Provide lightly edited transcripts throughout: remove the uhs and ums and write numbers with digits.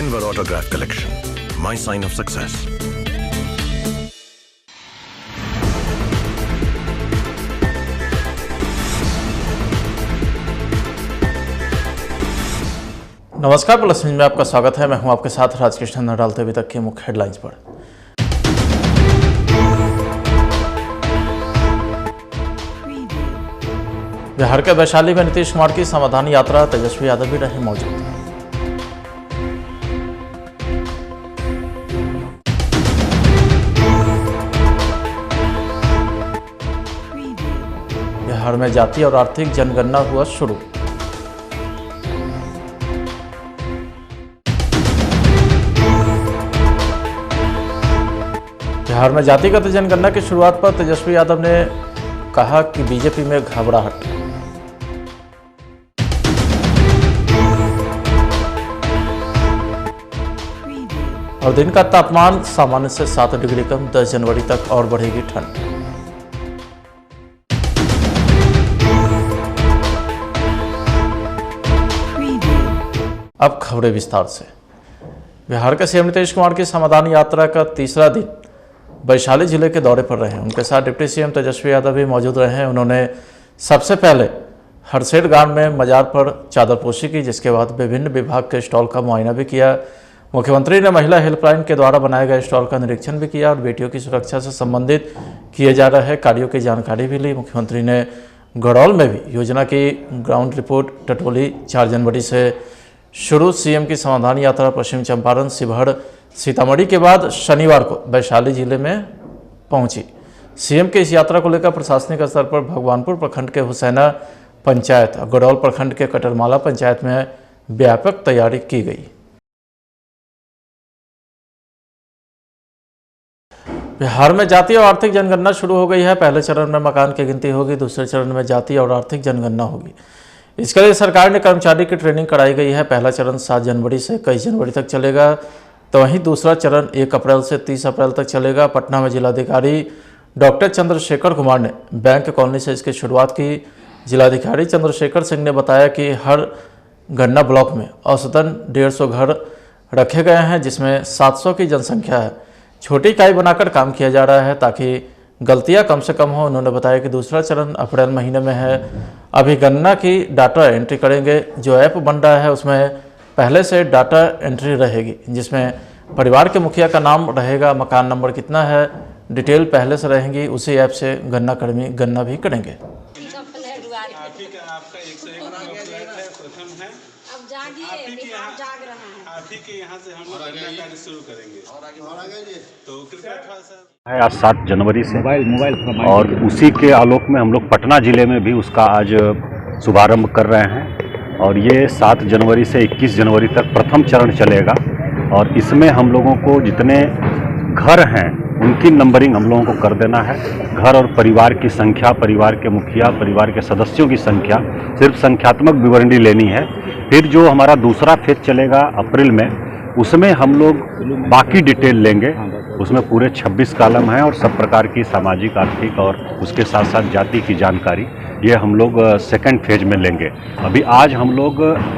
Denver Autograph Collection, my sign of success. नमस्कार, plus news में आपका स्वागत है। मैं हूं आपके साथ राजकृष्ण। न डालते अभी तक के मुख्य हेडलाइंस पर। बिहार के वैशाली में नीतीश कुमार की समाधान यात्रा, तेजस्वी यादव भी रहे मौजूद। बिहार में जाति और आर्थिक जनगणना हुआ शुरू। बिहार में जातिगत जनगणना की शुरुआत पर तेजस्वी यादव ने कहा कि बीजेपी में घबराहट। और दिन का तापमान सामान्य से 7 डिग्री कम, 10 जनवरी तक और बढ़ेगी ठंड। अब खबरें विस्तार से। बिहार के सीएम नीतीश कुमार की समाधान यात्रा का तीसरा दिन वैशाली जिले के दौरे पर रहे। उनके साथ डिप्टी सीएम तेजस्वी यादव भी मौजूद रहे हैं। उन्होंने सबसे पहले हरसेड गांव में मजार पर चादरपोशी की, जिसके बाद विभिन्न विभाग के स्टॉल का मुआयना भी किया। मुख्यमंत्री ने महिला हेल्पलाइन के द्वारा बनाए गए स्टॉल का निरीक्षण भी किया और बेटियों की सुरक्षा से संबंधित किए जा रहे कार्यों की जानकारी भी ली। मुख्यमंत्री ने गड़ौल में भी योजना की ग्राउंड रिपोर्ट टटोली। 4 जनवरी से शुरू सीएम की समाधान यात्रा पश्चिम चंपारण, शिवहर, सीतामढ़ी के बाद शनिवार को वैशाली जिले में पहुंची। सीएम के इस यात्रा को लेकर प्रशासनिक स्तर पर भगवानपुर प्रखंड के हुसैना पंचायत और गड़ौल प्रखंड के कटरमाला पंचायत में व्यापक तैयारी की गई। बिहार में जाति और आर्थिक जनगणना शुरू हो गई है। पहले चरण में मकान की गिनती होगी, दूसरे चरण में जाति और आर्थिक जनगणना होगी। इसके लिए सरकार ने कर्मचारी की ट्रेनिंग कराई गई है। पहला चरण 7 जनवरी से 21 जनवरी तक चलेगा, तो वहीं दूसरा चरण 1 अप्रैल से 30 अप्रैल तक चलेगा। पटना में जिलाधिकारी डॉक्टर चंद्रशेखर कुमार ने बैंक कॉलोनी से इसकी शुरुआत की। जिलाधिकारी चंद्रशेखर सिंह ने बताया कि हर गन्ना ब्लॉक में औसतन 150 घर रखे गए हैं, जिसमें 700 की जनसंख्या है। छोटी इकाई बनाकर काम किया जा रहा है ताकि गलतियां कम से कम हो। उन्होंने बताया कि दूसरा चरण अप्रैल महीने में है। अभी गन्ना की डाटा एंट्री करेंगे। जो ऐप बन रहा है उसमें पहले से डाटा एंट्री रहेगी, जिसमें परिवार के मुखिया का नाम रहेगा, मकान नंबर कितना है, डिटेल पहले से रहेंगी। उसी ऐप से गन्ना कर्मी गन्ना भी करेंगे। आज 7 जनवरी से और उसी के आलोक में हम लोग पटना जिले में भी उसका आज शुभारंभ कर रहे हैं। और ये 7 जनवरी से 21 जनवरी तक प्रथम चरण चलेगा और इसमें हम लोगों को जितने घर हैं उनकी नंबरिंग हम लोगों को कर देना है। घर और परिवार की संख्या, परिवार के मुखिया, परिवार के सदस्यों की संख्या, सिर्फ संख्यात्मक विवरणी लेनी है। फिर जो हमारा दूसरा फेज चलेगा अप्रैल में, उसमें हम लोग बाकी डिटेल लेंगे। उसमें पूरे 26 कॉलम हैं और सब प्रकार की सामाजिक, आर्थिक और उसके साथ साथ जाति की जानकारी, ये हम लोग सेकंड फेज में लेंगे। अभी आज हम लोग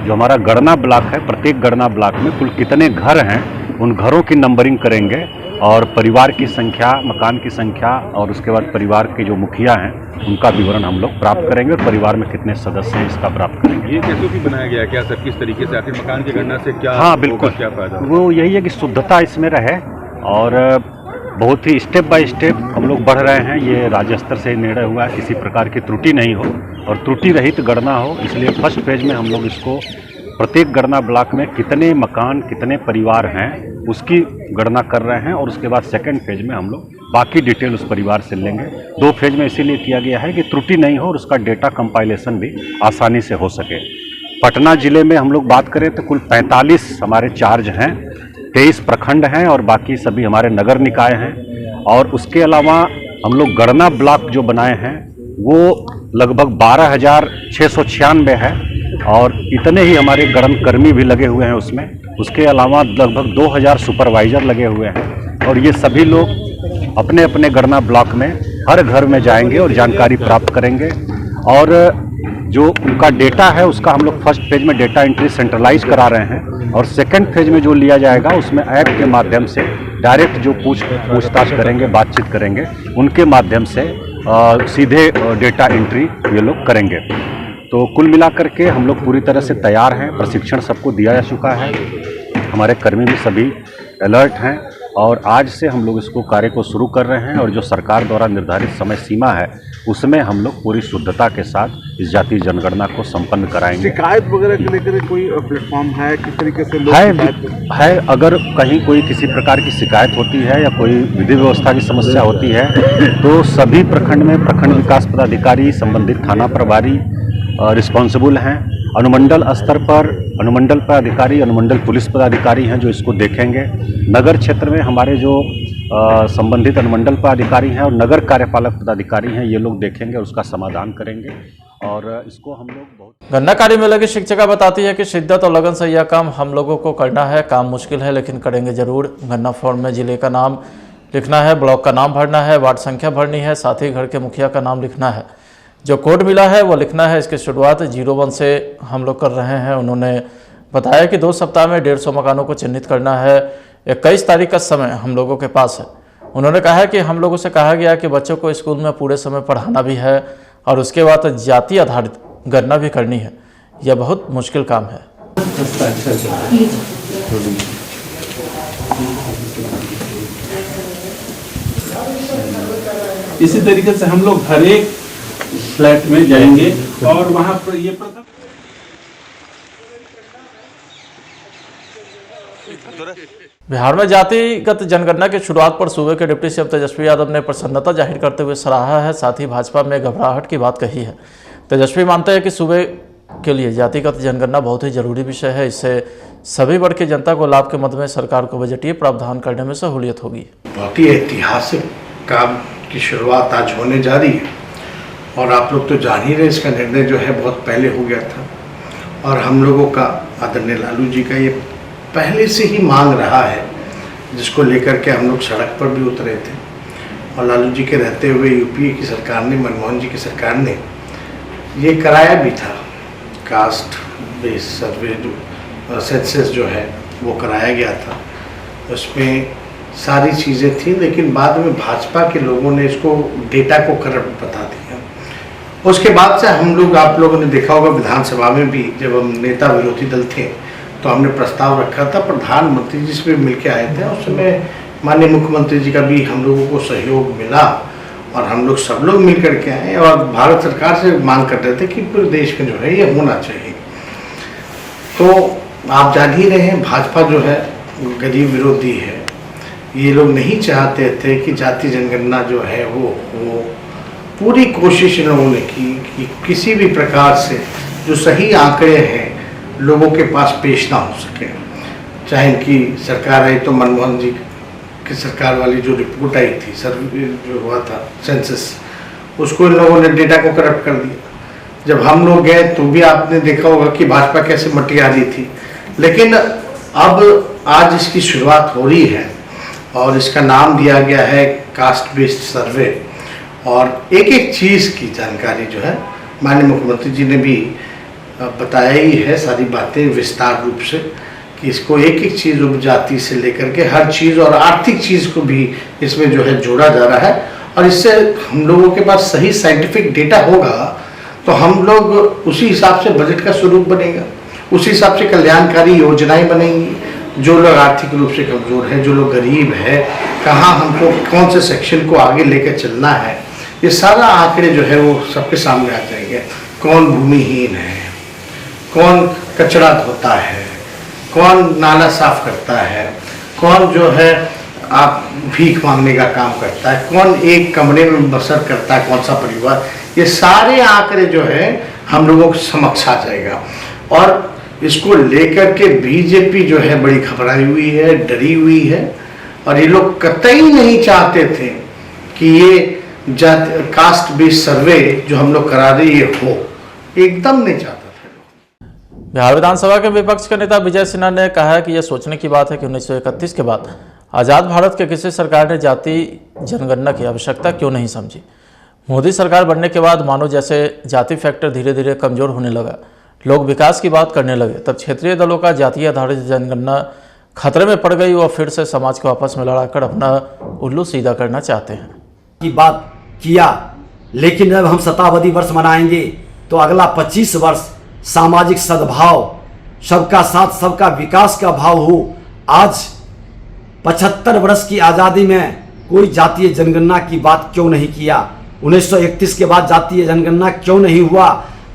जो हमारा गणना ब्लॉक है, प्रत्येक गणना ब्लॉक में कुल कितने घर हैं उन घरों की नंबरिंग करेंगे और परिवार की संख्या, मकान की संख्या और उसके बाद परिवार के जो मुखिया हैं उनका विवरण हम लोग प्राप्त करेंगे और परिवार में कितने सदस्य हैं इसका प्राप्त करेंगे। ये कैसे भी बनाया गया, क्या सर, किस तरीके से, आखिर मकान की गणना से क्या? हाँ बिल्कुल, क्या फायदा? वो यही है कि शुद्धता इसमें रहे और बहुत ही स्टेप बाय स्टेप हम लोग बढ़ रहे हैं। ये राज्य स्तर से निर्णय हुआ है, किसी प्रकार की त्रुटि नहीं हो और त्रुटि रहित गणना हो। इसलिए फर्स्ट फेज में हम लोग इसको प्रत्येक गणना ब्लॉक में कितने मकान, कितने परिवार हैं उसकी गणना कर रहे हैं और उसके बाद सेकंड फेज में हम लोग बाकी डिटेल उस परिवार से लेंगे। 2 फेज में इसीलिए किया गया है कि त्रुटि नहीं हो और उसका डेटा कंपाइलेशन भी आसानी से हो सके। पटना जिले में हम लोग बात करें तो कुल 45 हमारे चार्ज हैं, 23 प्रखंड हैं और बाकी सभी हमारे नगर निकाय हैं। और उसके अलावा हम लोग गणना ब्लॉक जो बनाए हैं वो लगभग 12,696 है और इतने ही हमारे गणनकर्मी भी लगे हुए हैं उसमें। उसके अलावा लगभग 2,000 सुपरवाइजर लगे हुए हैं और ये सभी लोग अपने अपने गणना ब्लॉक में हर घर में जाएंगे और जानकारी प्राप्त करेंगे। और जो उनका डेटा है उसका हम लोग फर्स्ट फेज में डेटा एंट्री सेंट्रलाइज करा रहे हैं, और सेकंड फेज में जो लिया जाएगा उसमें ऐप के माध्यम से डायरेक्ट जो पूछताछ करेंगे, बातचीत करेंगे, उनके माध्यम से सीधे डेटा एंट्री ये लोग करेंगे। तो कुल मिलाकर के हम लोग पूरी तरह से तैयार हैं, प्रशिक्षण सबको दिया जा चुका है, हमारे कर्मी भी सभी अलर्ट हैं, और आज से हम लोग इसको कार्य को शुरू कर रहे हैं। और जो सरकार द्वारा निर्धारित समय सीमा है उसमें हम लोग पूरी शुद्धता के साथ इस जातीय जनगणना को संपन्न कराएंगे। शिकायत वगैरह के लेकर कोई प्लेटफॉर्म है, किस तरीके से लोग है अगर कहीं कोई किसी प्रकार की शिकायत होती है या कोई विधि व्यवस्था की समस्या होती है तो सभी प्रखंड में प्रखंड विकास पदाधिकारी, संबंधित थाना प्रभारी रिस्पॉन्सिबल हैं। अनुमंडल स्तर पर अनुमंडल पदाधिकारी, अनुमंडल पुलिस पदाधिकारी हैं जो इसको देखेंगे। नगर क्षेत्र में हमारे जो संबंधित अनुमंडल पदाधिकारी हैं और नगर कार्यपालक पदाधिकारी हैं, ये लोग देखेंगे और उसका समाधान करेंगे। और इसको हम लोग बहुत गन्ना कार्य में लगी शिक्षिका बताती है कि शिद्दत और लगन से यह काम हम लोगों को करना है। काम मुश्किल है लेकिन करेंगे जरूर। गन्ना फॉर्म में जिले का नाम लिखना है, ब्लॉक का नाम भरना है, वार्ड संख्या भरनी है, साथ ही घर के मुखिया का नाम लिखना है, जो कोड मिला है वो लिखना है। इसकी शुरुआत 01 से हम लोग कर रहे हैं। उन्होंने बताया कि 2 सप्ताह में 150 मकानों को चिन्हित करना है। 21 तारीख का समय हम लोगों के पास है। उन्होंने कहा कि हम लोगों से कहा गया कि बच्चों को स्कूल में पूरे समय पढ़ाना भी है और उसके बाद जाति आधारित गणना भी करनी है। यह बहुत मुश्किल काम है। इसी तरीके से हम लोग हर एक फ्लैट में जाएंगे और वहां पर ये प्रथम बिहार में जातिगत जनगणना की शुरुआत पर सूबे के डिप्टी सीएम तेजस्वी यादव ने प्रसन्नता जाहिर करते हुए सराहा है। साथ ही भाजपा में घबराहट की बात कही है। तेजस्वी मानते हैं कि सूबे के लिए जातिगत जनगणना बहुत ही जरूरी विषय है। इससे सभी वर्ग की जनता को लाभ के मद में सरकार को बजटीय प्रावधान करने में सहूलियत होगी। बहुत ही ऐतिहासिक काम की शुरुआत आज होने जा रही है और आप लोग तो जान ही रहे, इसका निर्णय जो है बहुत पहले हो गया था और हम लोगों का आदरणीय लालू जी का ये पहले से ही मांग रहा है, जिसको लेकर के हम लोग सड़क पर भी उतरे थे। और लालू जी के रहते हुए यूपीए की सरकार ने, मनमोहन जी की सरकार ने ये कराया भी था। कास्ट बेस सर्वे जो सेंसस जो है वो कराया गया था, उसमें सारी चीज़ें थी, लेकिन बाद में भाजपा के लोगों ने इसको डेटा को करप्ट बता दिया। उसके बाद से हम लोग, आप लोगों ने देखा होगा विधानसभा में भी जब हम नेता विरोधी दल थे तो हमने प्रस्ताव रखा था, प्रधानमंत्री जी से भी मिलके आए थे। उस समय माननीय मुख्यमंत्री जी का भी हम लोगों को सहयोग मिला और हम लोग सब लोग मिल करके आए और भारत सरकार से मांग कर रहे थे कि पूरे देश में जो है ये होना चाहिए। तो आप जान ही रहे हैं, भाजपा जो है गरीब विरोधी है। ये लोग नहीं चाहते थे कि जाति जनगणना जो है वो पूरी कोशिश इन लोगों ने की कि किसी भी प्रकार से जो सही आंकड़े हैं लोगों के पास पेश ना हो सके। चाहे इनकी सरकार आई तो मनमोहन जी की सरकार वाली जो रिपोर्ट आई थी, सर्वे जो हुआ था सेंसस, उसको इन लोगों ने डेटा को करप्ट कर दिया। जब हम लोग गए तो भी आपने देखा होगा कि भाजपा कैसे मटिया रही थी, लेकिन अब आज इसकी शुरुआत हो रही है और इसका नाम दिया गया है कास्ट बेस्ड सर्वे। और एक एक चीज़ की जानकारी जो है माननीय मुख्यमंत्री जी ने भी बताया ही है, सारी बातें विस्तार रूप से, कि इसको एक एक चीज़ उपजाति से लेकर के हर चीज़ और आर्थिक चीज़ को भी इसमें जो है जोड़ा जा रहा है। और इससे हम लोगों के पास सही साइंटिफिक डेटा होगा तो हम लोग उसी हिसाब से बजट का स्वरूप बनेगा, उसी हिसाब से कल्याणकारी योजनाएं बनेंगी। जो लोग आर्थिक रूप से कमज़ोर हैं, जो लोग गरीब है, कहाँ हमको कौन से सेक्शन को आगे लेकर चलना है, ये सारा आंकड़े जो है वो सबके सामने आ जाएंगे। कौन भूमिहीन है, कौन कचरा धोता है, कौन नाला साफ करता है, कौन जो है आप भीख मांगने का काम करता है, कौन एक कमरे में बसर करता है, कौन सा परिवार, ये सारे आंकड़े जो है हम लोगों के समक्ष आ जाएगा। और इसको लेकर के बीजेपी जो है बड़ी घबराई हुई है, डरी हुई है और ये लोग कतई नहीं चाहते थे कि ये कास्ट बेस्ड सर्वे जो हम लोग करा रहे ये हो, एकदम नहीं चाहता था। बिहार विधानसभा के विपक्ष के नेता विजय सिन्हा ने कहा है कि यह सोचने की बात है कि 1931 के बाद आज़ाद भारत के किसी सरकार ने जाति जनगणना की आवश्यकता क्यों नहीं समझी। मोदी सरकार बनने के बाद मानो जैसे जाति फैक्टर धीरे धीरे कमजोर होने लगा, लोग विकास की बात करने लगे, तब क्षेत्रीय दलों का जातीय आधारित जनगणना खतरे में पड़ गई। वह फिर से समाज को आपस में लड़ाकर अपना उल्लू सीधा करना चाहते हैं। की बात किया, लेकिन जब हम शताब्दी वर्ष मनाएंगे तो अगला 25 वर्ष सामाजिक सद्भाव, सबका साथ सबका विकास का भाव हो। आज 75 वर्ष की आज़ादी में कोई जातीय जनगणना की बात क्यों नहीं किया? 1931 के बाद जातीय जनगणना क्यों नहीं हुआ?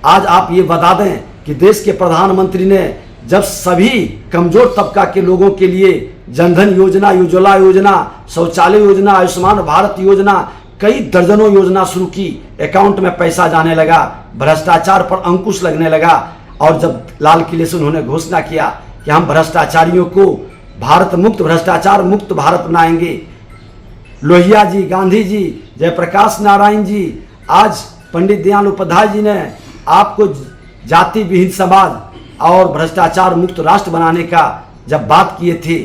आज आप ये बता दें कि देश के प्रधानमंत्री ने जब सभी कमजोर तबका के लोगों के लिए जनधन योजना, उज्ज्वला योजना, शौचालय योजना, आयुष्मान भारत योजना, कई दर्जनों योजना शुरू की, अकाउंट में पैसा जाने लगा, भ्रष्टाचार पर अंकुश लगने लगा। और जब लाल किले से उन्होंने घोषणा किया कि हम भ्रष्टाचारियों को भारत मुक्त, भ्रष्टाचार मुक्त भारत बनाएंगे, लोहिया जी, गांधी जी, जयप्रकाश नारायण जी, आज पंडित दीनदयाल उपाध्याय जी ने आपको जाति विहीन समाज और भ्रष्टाचार मुक्त राष्ट्र बनाने का जब बात किए थे,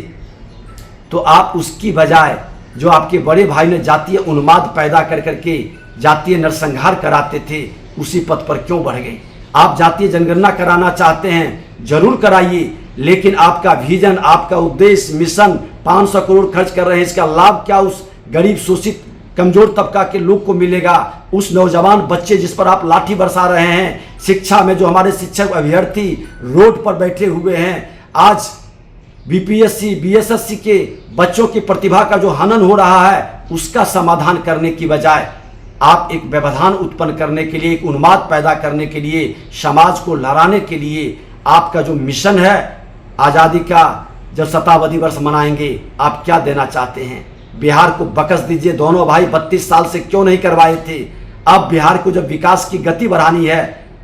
तो आप उसकी बजाय जो आपके बड़े भाई ने जातीय उन्माद पैदा कर करके जातीय नरसंहार कराते थे, उसी पथ पर क्यों बढ़ गए? आप जातीय जनगणना कराना चाहते हैं, जरूर कराइए, लेकिन आपका विजन, आपका उद्देश्य, मिशन 500 करोड़ खर्च कर रहे हैं, इसका लाभ क्या उस गरीब शोषित कमजोर तबका के लोग को मिलेगा? उस नौजवान बच्चे जिस पर आप लाठी बरसा रहे हैं, शिक्षा में जो हमारे शिक्षक अभ्यर्थी रोड पर बैठे हुए हैं, आज बीपीएससी, बीएसएससी के बच्चों की प्रतिभा का जो हनन हो रहा है, उसका समाधान करने की बजाय आप एक व्यवधान उत्पन्न करने के लिए, एक उन्माद पैदा करने के लिए, समाज को लड़ाने के लिए आपका जो मिशन है आज़ादी का, जब शताब्दी वर्ष मनाएंगे, आप क्या देना चाहते हैं? बिहार को बकस दीजिए। दोनों भाई 32 साल से क्यों नहीं करवाए थे? अब बिहार को जब विकास की गति बढ़ानी है,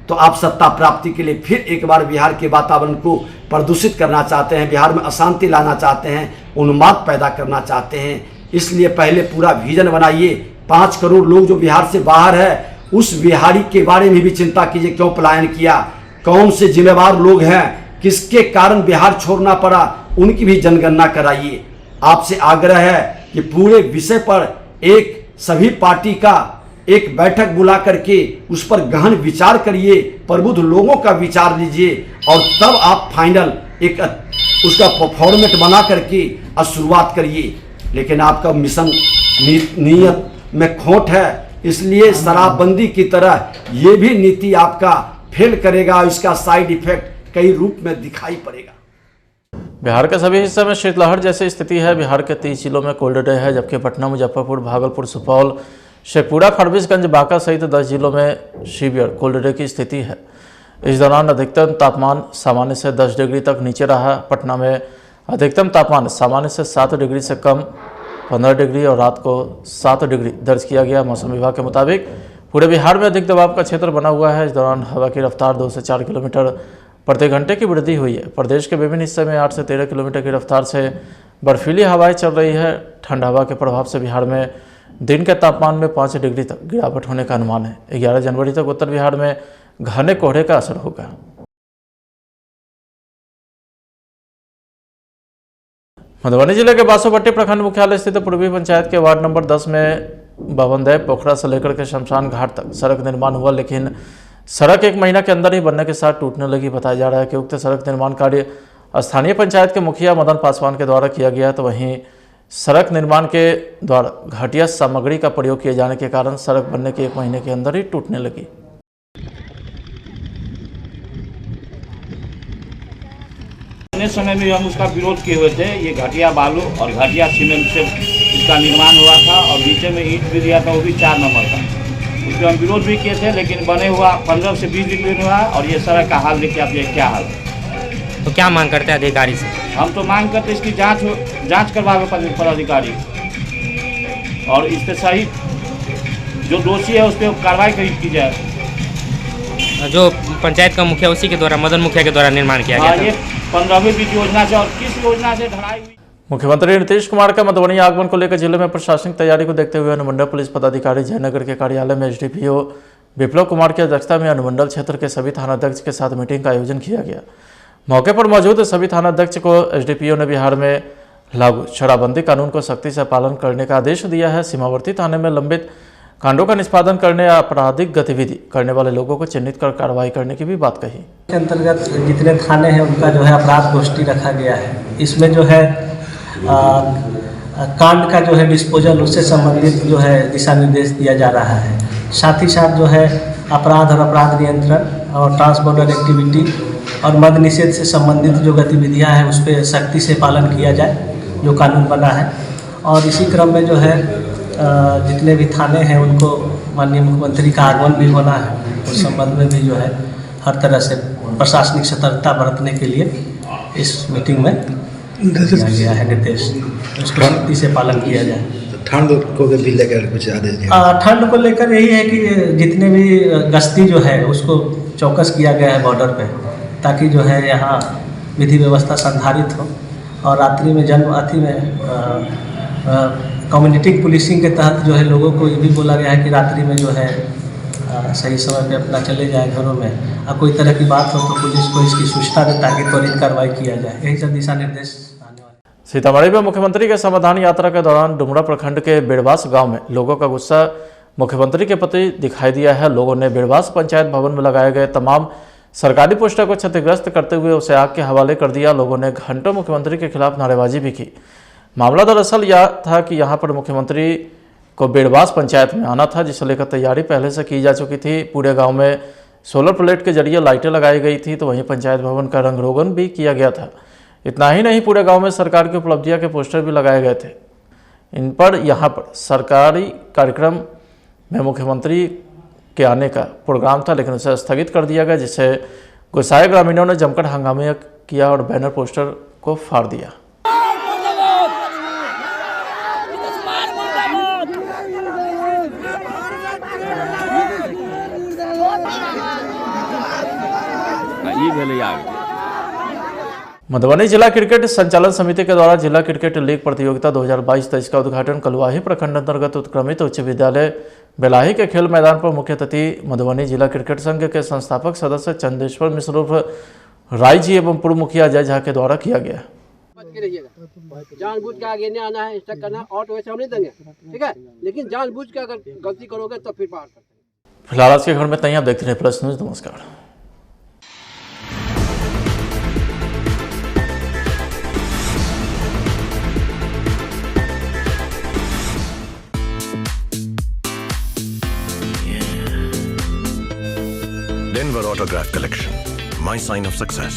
तो आप सत्ता प्राप्ति के लिए फिर एक बार बिहार के वातावरण को प्रदूषित करना चाहते हैं, बिहार में अशांति लाना चाहते हैं, उन्माद पैदा करना चाहते हैं। इसलिए पहले पूरा विजन बनाइए। 5 करोड़ लोग जो बिहार से बाहर है, उस बिहारी के बारे में भी चिंता कीजिए, क्यों पलायन किया, कौन से जिम्मेवार लोग हैं, किसके कारण बिहार छोड़ना पड़ा, उनकी भी जनगणना कराइए। आपसे आग्रह है कि पूरे विषय पर एक सभी पार्टी का एक बैठक बुला करके उस पर गहन विचार करिए, प्रबुद्ध लोगों का विचार लीजिए, और तब आप फाइनल एक उसका फॉर्मेट बना करके शुरुआत करिए। लेकिन आपका मिशन नीयत में खोट है, इसलिए शराबबंदी की तरह ये भी नीति आपका फेल करेगा। इसका साइड इफेक्ट कई रूप में दिखाई पड़ेगा। बिहार के सभी हिस्से में शीतलहर जैसी स्थिति है। बिहार के 30 जिलों में कोल्ड डे है, जबकि पटना, मुजफ्फरपुर, भागलपुर, सुपौल, शेखपुरा, फरबिसगंज, बांका सहित 10 जिलों में सीवियर कोल्ड डे की स्थिति है। इस दौरान अधिकतम तापमान सामान्य से 10 डिग्री तक नीचे रहा। पटना में अधिकतम तापमान सामान्य से 7 डिग्री से कम 15 डिग्री और रात को 7 डिग्री दर्ज किया गया। मौसम विभाग के मुताबिक पूरे बिहार में अधिक दबाव का क्षेत्र बना हुआ है। इस दौरान हवा की रफ्तार 2 से 4 किलोमीटर प्रति घंटे की वृद्धि हुई है। प्रदेश के विभिन्न हिस्से में 8 से 13 किलोमीटर की रफ्तार से बर्फीली हवाएं चल रही है। ठंड हवा के प्रभाव से बिहार में दिन के तापमान में 5 डिग्री तक गिरावट होने का अनुमान है। 11 जनवरी तक उत्तर बिहार में घने कोहरे का असर होगा। मधुबनी जिले के बासोपट्टी प्रखंड मुख्यालय स्थित पूर्वी पंचायत के वार्ड नंबर 10 में भवनदेव पोखरा से लेकर के शमशान घाट तक सड़क निर्माण हुआ, लेकिन सड़क 1 महीना के अंदर ही बनने के साथ टूटने लगी। बताया जा रहा है कि उक्त सड़क निर्माण कार्य स्थानीय पंचायत के मुखिया मदन पासवान के द्वारा किया गया, तो वहीं सड़क निर्माण के द्वारा घटिया सामग्री का प्रयोग किए जाने के कारण सड़क बनने के 1 महीने के अंदर ही टूटने लगी। समय में हम उसका विरोध किए हुए थे। ये घटिया बालू और घटिया सीमेंट से इसका निर्माण हुआ था, और नीचे में ईंट भी दिया था, वो भी 4 नंबर का। उसको हम विरोध भी किए थे, लेकिन बने हुआ 15 से 20 दिन में हुआ। और ये सड़क का हाल देखिए आप, ये क्या हाल है। तो क्या मांग करते हैं अधिकारी से? हम तो मांग करते इसकी जांच करवावे पदाधिकारी, और इस पर सही जो दोषी है उस पर कार्रवाई की जाए। जो पंचायत का मुखिया, उसी के द्वारा, मदन मुखिया के द्वारा निर्माण किया गया था। ये 15वीं वित्त योजना से, और किस योजना से ढलाई हुई। मुख्यमंत्री नीतीश कुमार का मधुबनी आगमन को लेकर जिले में प्रशासनिक तैयारी को देखते हुए अनुमंडल पुलिस पदाधिकारी जयनगर के कार्यालय में एसडीपीओ विप्लव कुमार की अध्यक्षता में अनुमंडल क्षेत्र के सभी थानाध्यक्ष के साथ मीटिंग का आयोजन किया गया। मौके पर मौजूद सभी थानाध्यक्ष को एसडीपीओ ने बिहार में लागू शराबबंदी कानून को सख्ती से पालन करने का आदेश दिया है। सीमावर्ती थाने में लंबित कांडों का निष्पादन करने या आपराधिक गतिविधि करने वाले लोगों को चिन्हित कर कार्रवाई करने की भी बात कही। के अंतर्गत जितने थाने हैं उनका जो है अपराध गोष्ठी रखा गया है। इसमें जो है कांड का जो है डिस्पोजल उससे संबंधित जो है दिशा निर्देश दिया जा रहा है। साथ ही साथ जो है अपराध और अपराध नियंत्रण और ट्रांसबॉर्डर एक्टिविटी और मद निषेध से संबंधित जो गतिविधियां हैं उस पर सख्ती से पालन किया जाए जो कानून बना है। और इसी क्रम में जो है जितने भी थाने हैं उनको माननीय मुख्यमंत्री का आगमन भी होना है। उस संबंध में भी जो है हर तरह से प्रशासनिक सतर्कता बरतने के लिए इस मीटिंग में दिया गया है निर्देश, उसको सख्ती से पालन किया जाए। ठंड को भी लेकर कुछ आदेश दिए? ठंड को लेकर यही है कि जितने भी गश्ती जो है उसको चौकस किया गया है बॉर्डर पे, ताकि जो है यहाँ विधि व्यवस्था संधारित हो। और रात्रि में कम्युनिटी पुलिसिंग के तहत जो है लोगों को ये भी बोला गया है कि रात्रि में जो है सही समय पे अपना चले जाए घरों में। और कोई तरह की बात हो तो पुलिस को इसकी सूचना दे ताकि त्वरित कार्रवाई किया जाए। यही सब दिशा निर्देश आने वाले। सीतामढ़ी में मुख्यमंत्री के समाधान यात्रा के दौरान डुमरा प्रखंड के बेड़वास गांव में लोगों का गुस्सा मुख्यमंत्री के प्रति दिखाई दिया है। लोगों ने बेड़वास पंचायत भवन में लगाए गए तमाम सरकारी पोस्टर को क्षतिग्रस्त करते हुए उसे आग के हवाले कर दिया। लोगों ने घंटों मुख्यमंत्री के खिलाफ नारेबाजी भी की। मामला दरअसल यह था कि यहाँ पर मुख्यमंत्री को बेड़वास पंचायत में आना था, जिसे लेकर तैयारी पहले से की जा चुकी थी। पूरे गांव में सोलर प्लेट के जरिए लाइटें लगाई गई थी, तो वहीं पंचायत भवन का रंग रोगन भी किया गया था। इतना ही नहीं, पूरे गांव में सरकार की उपलब्धियां के पोस्टर भी लगाए गए थे। इन पर यहाँ पर सरकारी कार्यक्रम में मुख्यमंत्री के आने का प्रोग्राम था, लेकिन उसे स्थगित कर दिया गया, जिससे गुस्साए ग्रामीणों ने जमकर हंगामा किया और बैनर पोस्टर को फाड़ दिया। मधुबनी जिला क्रिकेट संचालन समिति के द्वारा जिला क्रिकेट लीग प्रतियोगिता 2022-23 का उद्घाटन कलुआही प्रखंड अंतर्गत उत्क्रमित उच्च विद्यालय बेलाही के खेल मैदान पर मुख्य अतिथि मधुबनी जिला क्रिकेट संघ के संस्थापक सदस्य चंदेश्वर मिश्र उर्फ राय जी एवं पूर्व मुखिया अजय झा के द्वारा किया गया। जानबूझ के आगे नहीं आना है, इंस्ट्रक्ट करना और तो वैसे हम नहीं देंगे, ठीक है, लेकिन जानबूझ के अगर गलती करोगे तो फिर बाहर करते हैं। फिलहाल आज के घर में तैयार, आप देखते रहे प्लस न्यूज। नमस्कार। Denver Autograph Collection, my sign of success.